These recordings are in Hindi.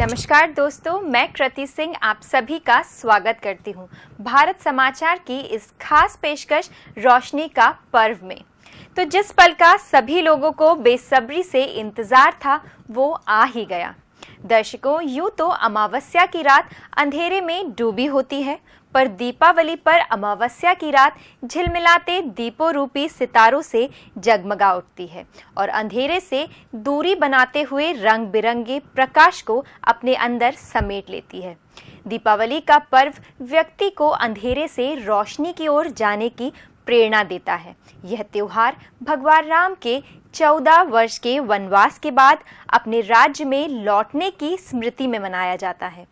नमस्कार दोस्तों, मैं कृति सिंह आप सभी का स्वागत करती हूं भारत समाचार की इस खास पेशकश रोशनी का पर्व में। तो जिस पल का सभी लोगों को बेसब्री से इंतजार था वो आ ही गया। दर्शकों, यूं तो अमावस्या की रात अंधेरे में डूबी होती है, पर दीपावली पर अमावस्या की रात झिलमिलाते दीपों रूपी सितारों से जगमगा उठती है और अंधेरे से दूरी बनाते हुए रंग बिरंगे प्रकाश को अपने अंदर समेट लेती है। दीपावली का पर्व व्यक्ति को अंधेरे से रोशनी की ओर जाने की प्रेरणा देता है। यह त्योहार भगवान राम के 14 वर्ष के वनवास के बाद अपने राज्य में लौटने की स्मृति में मनाया जाता है।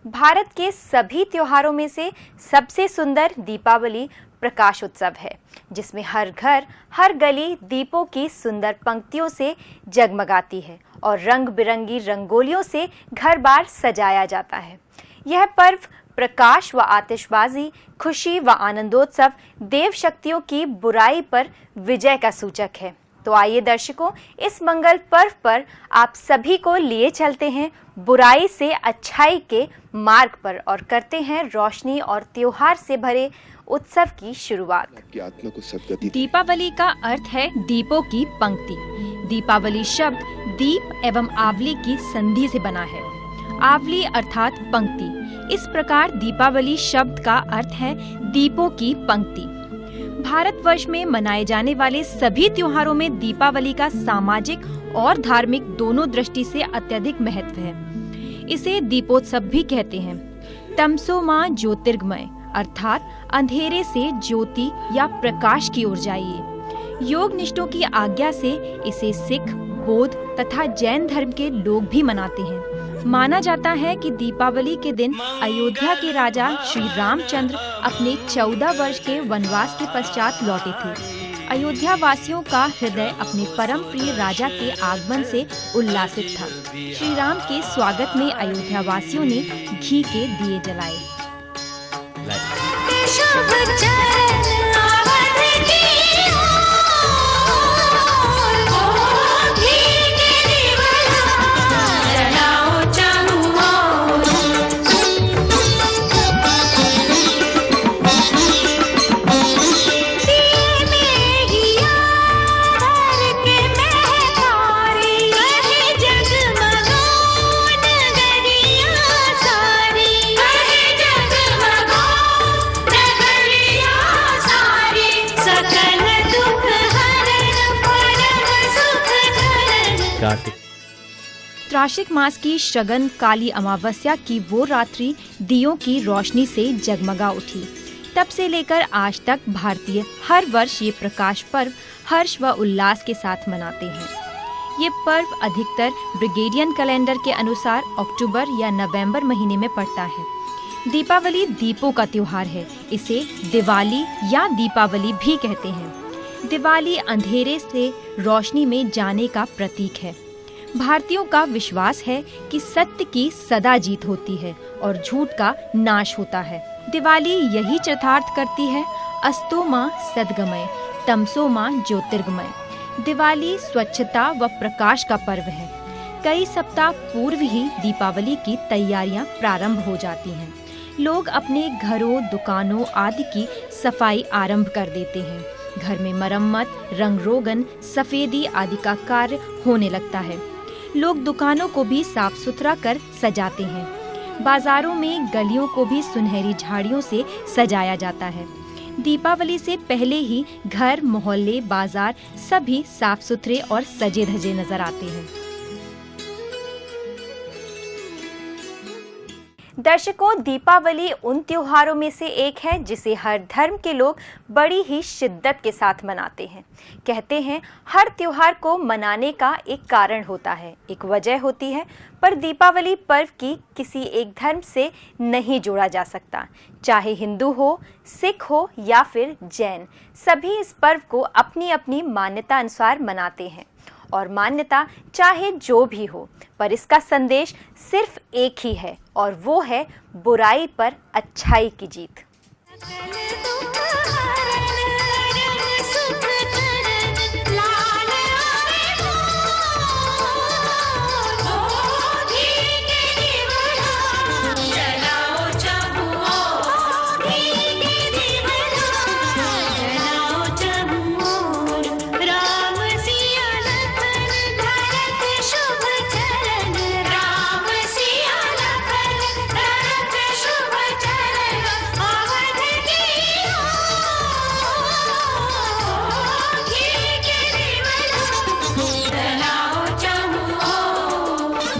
भारत के सभी त्योहारों में से सबसे सुंदर दीपावली प्रकाश उत्सव है, जिसमें हर घर हर गली दीपों की सुंदर पंक्तियों से जगमगाती है और रंग बिरंगी रंगोलियों से घर बार सजाया जाता है। यह पर्व प्रकाश व आतिशबाजी, खुशी व आनंदोत्सव, देव शक्तियों की बुराई पर विजय का सूचक है। तो आइए दर्शकों, इस मंगल पर्व पर आप सभी को लिए चलते हैं बुराई से अच्छाई के मार्ग पर और करते हैं रोशनी और त्योहार से भरे उत्सव की शुरुआत। दीपावली का अर्थ है दीपों की पंक्ति। दीपावली शब्द दीप एवं आवली की संधि से बना है। आवली अर्थात पंक्ति। इस प्रकार दीपावली शब्द का अर्थ है दीपों की पंक्ति। भारतवर्ष में मनाए जाने वाले सभी त्योहारों में दीपावली का सामाजिक और धार्मिक दोनों दृष्टि से अत्यधिक महत्व है। इसे दीपोत्सव भी कहते हैं। तमसो मां ज्योतिर्गमय अर्थात अंधेरे से ज्योति या प्रकाश की ओर जाइए। योग निष्ठों की आज्ञा से इसे सिख, बौद्ध तथा जैन धर्म के लोग भी मनाते हैं। माना जाता है कि दीपावली के दिन अयोध्या के राजा श्री रामचंद्र अपने 14 वर्ष के वनवास के पश्चात लौटे थे। अयोध्या वासियों का हृदय अपने परम प्रिय राजा के आगमन से उल्लासित था। श्री राम के स्वागत में अयोध्या वासियों ने घी के दिए जलाए। त्राशिक मास की शगन काली अमावस्या की वो रात्रि दियों की रोशनी से जगमगा उठी। तब से लेकर आज तक भारतीय हर वर्ष ये प्रकाश पर्व हर्ष व उल्लास के साथ मनाते हैं। ये पर्व अधिकतर ब्रिगेडियन कैलेंडर के अनुसार अक्टूबर या नवंबर महीने में पड़ता है। दीपावली दीपों का त्योहार है। इसे दिवाली या दीपावली भी कहते हैं। दिवाली अंधेरे से रोशनी में जाने का प्रतीक है। भारतीयों का विश्वास है कि सत्य की सदा जीत होती है और झूठ का नाश होता है। दिवाली यही चरितार्थ करती है। अस्तो मां सद्गमय, तमसो मां ज्योतिर्गमय। दिवाली स्वच्छता व प्रकाश का पर्व है। कई सप्ताह पूर्व ही दीपावली की तैयारियां प्रारंभ हो जाती हैं। लोग अपने घरों, दुकानों आदि की सफाई आरंभ कर देते हैं। घर में मरम्मत, रंग रोगन, सफेदी आदि का कार्य होने लगता है। लोग दुकानों को भी साफ सुथरा कर सजाते हैं। बाजारों में गलियों को भी सुनहरी झाड़ियों से सजाया जाता है। दीपावली से पहले ही घर, मोहल्ले, बाजार सभी साफ सुथरे और सजे धजे नजर आते हैं। दर्शकों, दीपावली उन त्योहारों में से एक है जिसे हर धर्म के लोग बड़ी ही शिद्दत के साथ मनाते हैं। कहते हैं हर त्योहार को मनाने का एक कारण होता है, एक वजह होती है, पर दीपावली पर्व की किसी एक धर्म से नहीं जोड़ा जा सकता। चाहे हिंदू हो, सिख हो या फिर जैन, सभी इस पर्व को अपनी अपनी मान्यता अनुसार मनाते हैं। और मान्यता चाहे जो भी हो, पर इसका संदेश सिर्फ एक ही है और वो है बुराई पर अच्छाई की जीत। लाल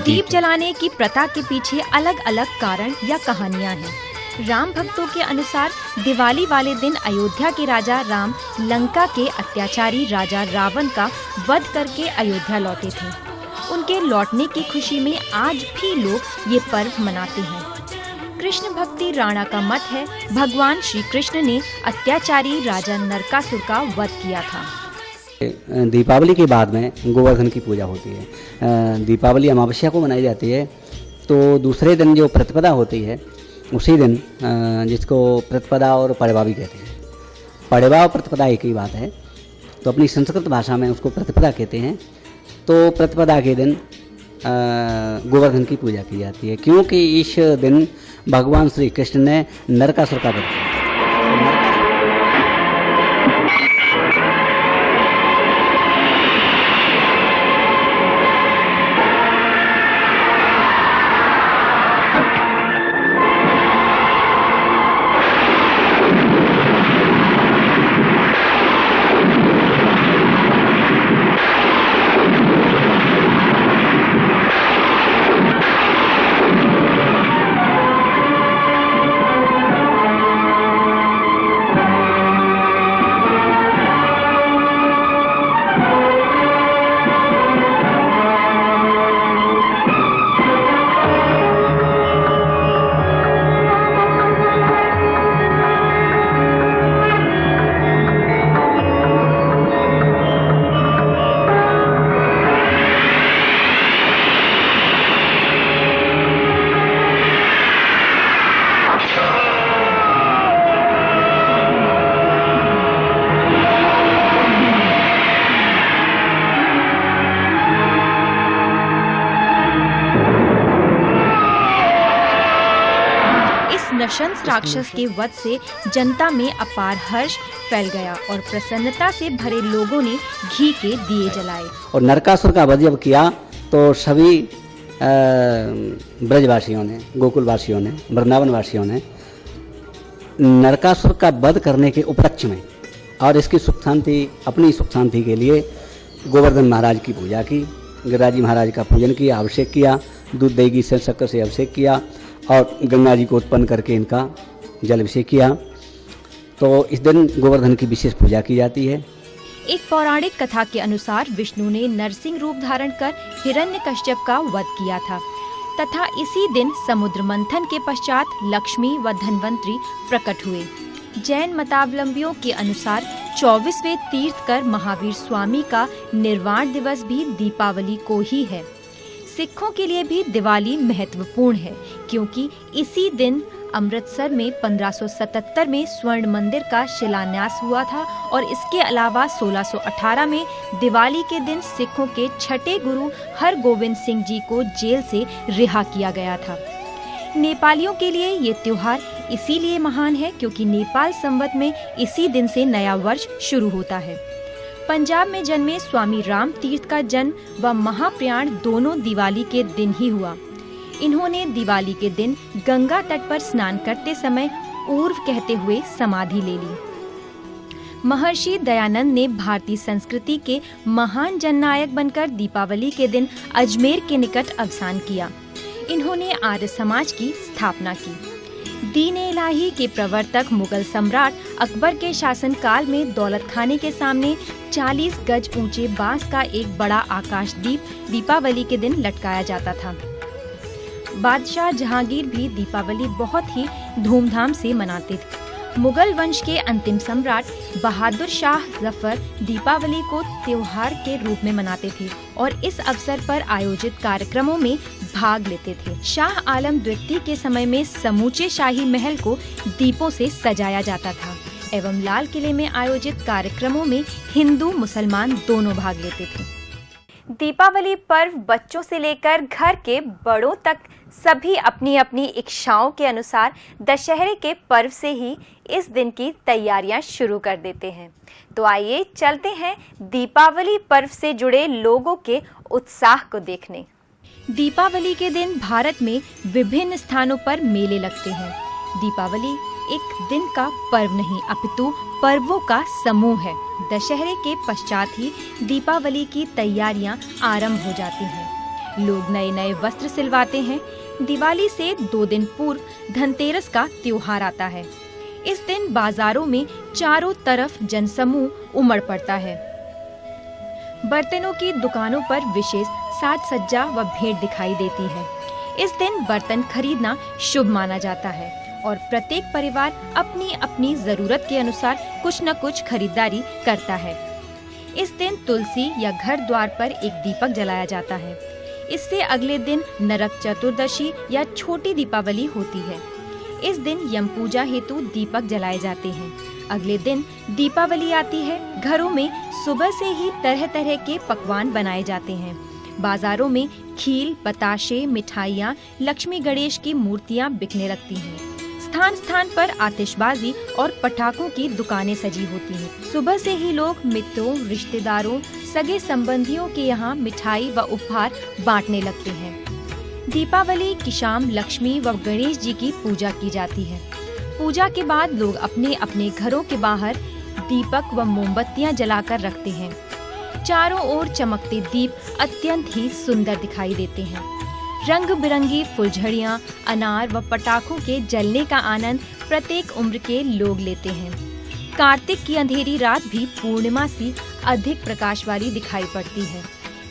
दीप जलाने की प्रथा के पीछे अलग अलग कारण या कहानियाँ हैं। राम भक्तों के अनुसार दिवाली वाले दिन अयोध्या के राजा राम लंका के अत्याचारी राजा रावण का वध करके अयोध्या लौटे थे। उनके लौटने की खुशी में आज भी लोग ये पर्व मनाते हैं। कृष्ण भक्ति राणा का मत है भगवान श्री कृष्ण ने अत्याचारी राजा नरकासुर का वध किया था। दीपावली के बाद में गोवर्धन की पूजा होती है। दीपावली अमावस्या को मनाई जाती है, तो दूसरे दिन जो प्रतिपदा होती है उसी दिन, जिसको प्रतिपदा और पड़वा भी कहते हैं। पड़वा और प्रतिपदा एक ही बात है, तो अपनी संस्कृत भाषा में उसको प्रतिपदा कहते हैं। तो प्रतिपदा के दिन गोवर्धन की पूजा की जाती है, क्योंकि इस दिन भगवान श्री कृष्ण ने नरकासुर का वध किया। नशंस राक्षस के वध से जनता में अपार हर्ष फैल गया और प्रसन्नता से भरे लोगों ने घी के दिए जलाए। और नरकासुर का वध जब किया तो सभी ब्रजवासियों ने, गोकुलवासियों ने, वृंदावन वासियों ने नरकासुर का वध करने के उपलक्ष्य में और इसकी सुख शांति, अपनी सुख शांति के लिए गोवर्धन महाराज की पूजा की, गिरिराज महाराज का पूजन किया, अभिषेक किया, दूध दही से शक्कर से अभिषेक किया और गंगा जी को उत्पन्न करके इनका जल अभिषेक किया। तो इस दिन गोवर्धन की विशेष पूजा की जाती है। एक पौराणिक कथा के अनुसार विष्णु ने नरसिंह रूप धारण कर हिरण्यकश्यप का वध किया था तथा इसी दिन समुद्र मंथन के पश्चात लक्ष्मी व धन्वंतरी प्रकट हुए। जैन मतावलंबियों के अनुसार 24वें तीर्थकर महावीर स्वामी का निर्वाण दिवस भी दीपावली को ही है। सिखों के लिए भी दिवाली महत्वपूर्ण है, क्योंकि इसी दिन अमृतसर में 1577 में स्वर्ण मंदिर का शिलान्यास हुआ था और इसके अलावा 1618 में दिवाली के दिन सिखों के छठे गुरु हरगोविंद सिंह जी को जेल से रिहा किया गया था। नेपालियों के लिए ये त्योहार इसीलिए महान है क्योंकि नेपाल संवत में इसी दिन से नया वर्ष शुरू होता है। पंजाब में जन्मे स्वामी राम तीर्थ का जन्म व महाप्रयाण दोनों दिवाली के दिन ही हुआ। इन्होंने दिवाली के दिन गंगा तट पर स्नान करते समय ऊर्व कहते हुए समाधि ले ली। महर्षि दयानंद ने भारतीय संस्कृति के महान जननायक बनकर दीपावली के दिन अजमेर के निकट अवसान किया। इन्होंने आर्य समाज की स्थापना की। दीन-ए-इलाही के प्रवर्तक मुगल सम्राट अकबर के शासनकाल में दौलत खाने के सामने 40 गज ऊंचे बांस का एक बड़ा आकाशदीप दीपावली के दिन लटकाया जाता था। बादशाह जहांगीर भी दीपावली बहुत ही धूमधाम से मनाते थे। मुगल वंश के अंतिम सम्राट बहादुर शाह जफर दीपावली को त्योहार के रूप में मनाते थे और इस अवसर पर आयोजित कार्यक्रमों में भाग लेते थे। शाह आलम द्वितीय के समय में समूचे शाही महल को दीपों से सजाया जाता था एवं लाल किले में आयोजित कार्यक्रमों में हिंदू मुसलमान दोनों भाग लेते थे। दीपावली पर्व बच्चों से लेकर घर के बड़ों तक सभी अपनी अपनी इच्छाओं के अनुसार दशहरे के पर्व से ही इस दिन की तैयारियां शुरू कर देते हैं। तो आइए चलते हैं दीपावली पर्व से जुड़े लोगों के उत्साह को देखने। दीपावली के दिन भारत में विभिन्न स्थानों पर मेले लगते हैं। दीपावली एक दिन का पर्व नहीं अपितु पर्वों का समूह है। दशहरे के पश्चात ही दीपावली की तैयारियां आरंभ हो जाती हैं। लोग नए नए वस्त्र सिलवाते हैं। दिवाली से 2 दिन पूर्व धनतेरस का त्योहार आता है। इस दिन बाजारों में चारों तरफ जनसमूह उमड़ पड़ता है। बर्तनों की दुकानों पर विशेष साज सज्जा व भीड़ दिखाई देती है। इस दिन बर्तन खरीदना शुभ माना जाता है और प्रत्येक परिवार अपनी अपनी जरूरत के अनुसार कुछ न कुछ खरीदारी करता है। इस दिन तुलसी या घर द्वार पर एक दीपक जलाया जाता है। इससे अगले दिन नरक चतुर्दशी या छोटी दीपावली होती है। इस दिन यम पूजा हेतु दीपक जलाए जाते हैं। अगले दिन दीपावली आती है। घरों में सुबह से ही तरह तरह के पकवान बनाए जाते हैं। बाजारों में खील, बताशे, मिठाइयाँ, लक्ष्मी गणेश की मूर्तियाँ बिकने लगती हैं। स्थान स्थान पर आतिशबाजी और पटाखों की दुकानें सजी होती हैं। सुबह से ही लोग मित्रों, रिश्तेदारों, सगे संबंधियों के यहाँ मिठाई व उपहार बांटने लगते हैं। दीपावली की शाम लक्ष्मी व गणेश जी की पूजा की जाती है। पूजा के बाद लोग अपने अपने घरों के बाहर दीपक व मोमबत्तियां जलाकर रखते हैं। चारों ओर चमकते दीप अत्यंत ही सुंदर दिखाई देते हैं। रंग बिरंगी फुलझड़ियां, अनार व पटाखों के जलने का आनंद प्रत्येक उम्र के लोग लेते हैं। कार्तिक की अंधेरी रात भी पूर्णिमा सी अधिक प्रकाश वाली दिखाई पड़ती है।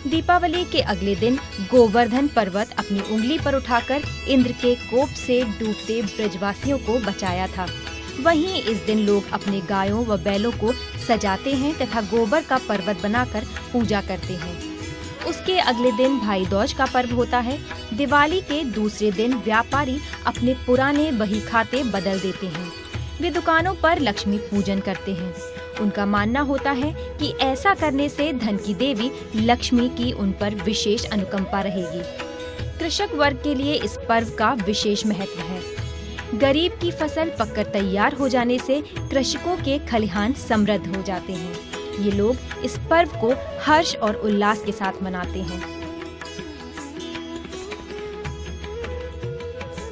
दीपावली के अगले दिन गोवर्धन पर्वत अपनी उंगली पर उठाकर इंद्र के कोप से डूबते ब्रजवासियों को बचाया था। वहीं इस दिन लोग अपने गायों व बैलों को सजाते हैं तथा गोबर का पर्वत बनाकर पूजा करते हैं। उसके अगले दिन भाई दूज का पर्व होता है। दिवाली के दूसरे दिन व्यापारी अपने पुराने बही खाते बदल देते हैं। वे दुकानों पर लक्ष्मी पूजन करते हैं। उनका मानना होता है कि ऐसा करने से धन की देवी लक्ष्मी की उन पर विशेष अनुकंपा रहेगी। कृषक वर्ग के लिए इस पर्व का विशेष महत्व है। गरीब की फसल पककर तैयार हो जाने से कृषकों के खलिहान समृद्ध हो जाते हैं। ये लोग इस पर्व को हर्ष और उल्लास के साथ मनाते हैं।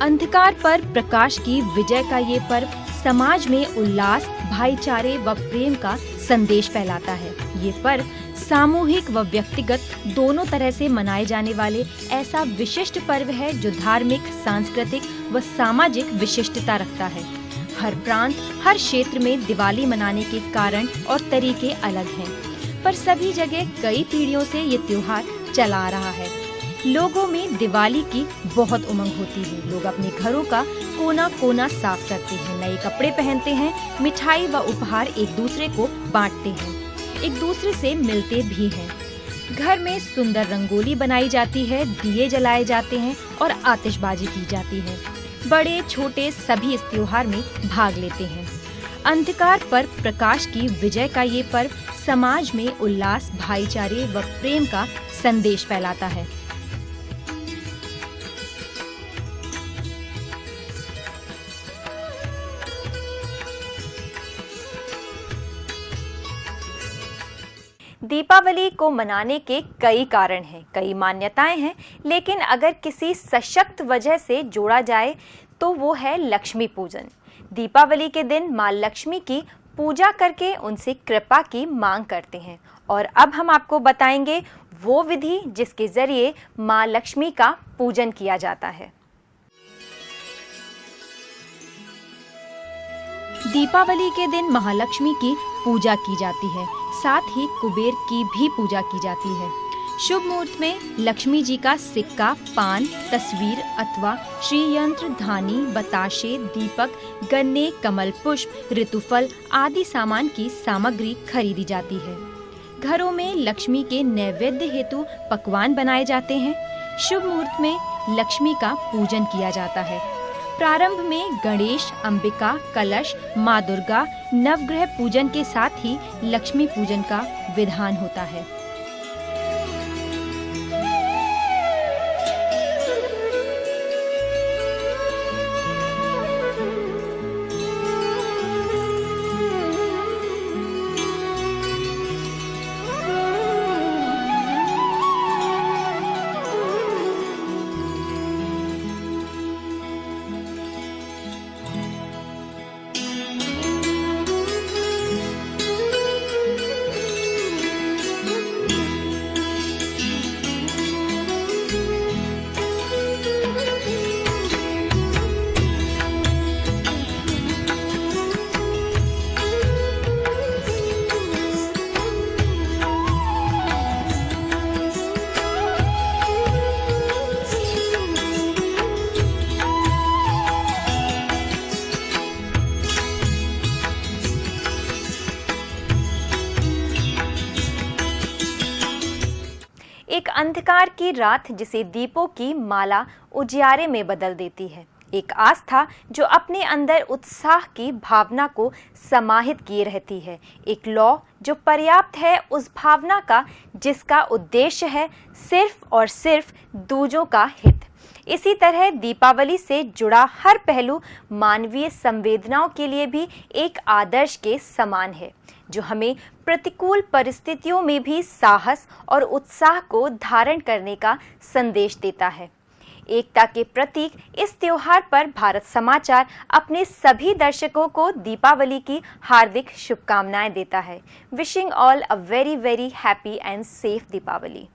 अंधकार पर प्रकाश की विजय का ये पर्व समाज में उल्लास, भाईचारे व प्रेम का संदेश फैलाता है। ये पर्व सामूहिक व व्यक्तिगत दोनों तरह से मनाए जाने वाले ऐसा विशिष्ट पर्व है जो धार्मिक, सांस्कृतिक व सामाजिक विशिष्टता रखता है। हर प्रांत, हर क्षेत्र में दिवाली मनाने के कारण और तरीके अलग हैं, पर सभी जगह कई पीढ़ियों से ये त्योहार चला आ रहा है। लोगों में दिवाली की बहुत उमंग होती है। लोग अपने घरों का कोना कोना साफ करते हैं, नए कपड़े पहनते हैं, मिठाई व उपहार एक दूसरे को बांटते हैं, एक दूसरे से मिलते भी हैं। घर में सुंदर रंगोली बनाई जाती है, दिए जलाए जाते हैं और आतिशबाजी की जाती है। बड़े छोटे सभी इस त्योहार में भाग लेते हैं। अंधकार पर प्रकाश की विजय का ये पर्व समाज में उल्लास, भाईचारे व प्रेम का संदेश फैलाता है। दीपावली को मनाने के कई कारण हैं, कई मान्यताएं हैं, लेकिन अगर किसी सशक्त वजह से जोड़ा जाए तो वो है लक्ष्मी पूजन। दीपावली के दिन माँ लक्ष्मी की पूजा करके उनसे कृपा की मांग करते हैं और अब हम आपको बताएंगे वो विधि जिसके जरिए माँ लक्ष्मी का पूजन किया जाता है। दीपावली के दिन महालक्ष्मी की पूजा की जाती है, साथ ही कुबेर की भी पूजा की जाती है। शुभ मुहूर्त में लक्ष्मी जी का सिक्का, पान, तस्वीर अथवा श्रीयंत्र, धानी, बताशे, दीपक, गन्ने, कमल पुष्प, ऋतुफल आदि सामान की सामग्री खरीदी जाती है। घरों में लक्ष्मी के नैवेद्य हेतु पकवान बनाए जाते हैं। शुभ मुहूर्त में लक्ष्मी का पूजन किया जाता है। प्रारंभ में गणेश, अंबिका, कलश, माँ दुर्गा, नवग्रह पूजन के साथ ही लक्ष्मी पूजन का विधान होता है। अंधकार की रात जिसे दीपों की माला उजियारे में बदल देती है, एक आस्था जो अपने अंदर उत्साह की भावना को समाहित किए रहती है, एक लौ जो पर्याप्त है उस भावना का जिसका उद्देश्य है सिर्फ और सिर्फ दूजों का हित। इसी तरह दीपावली से जुड़ा हर पहलू मानवीय संवेदनाओं के लिए भी एक आदर्श के समान है, जो हमें प्रतिकूल परिस्थितियों में भी साहस और उत्साह को धारण करने का संदेश देता है। एकता के प्रतीक इस त्योहार पर भारत समाचार अपने सभी दर्शकों को दीपावली की हार्दिक शुभकामनाएं देता है। Wishing all a very very happy and safe Deepawali.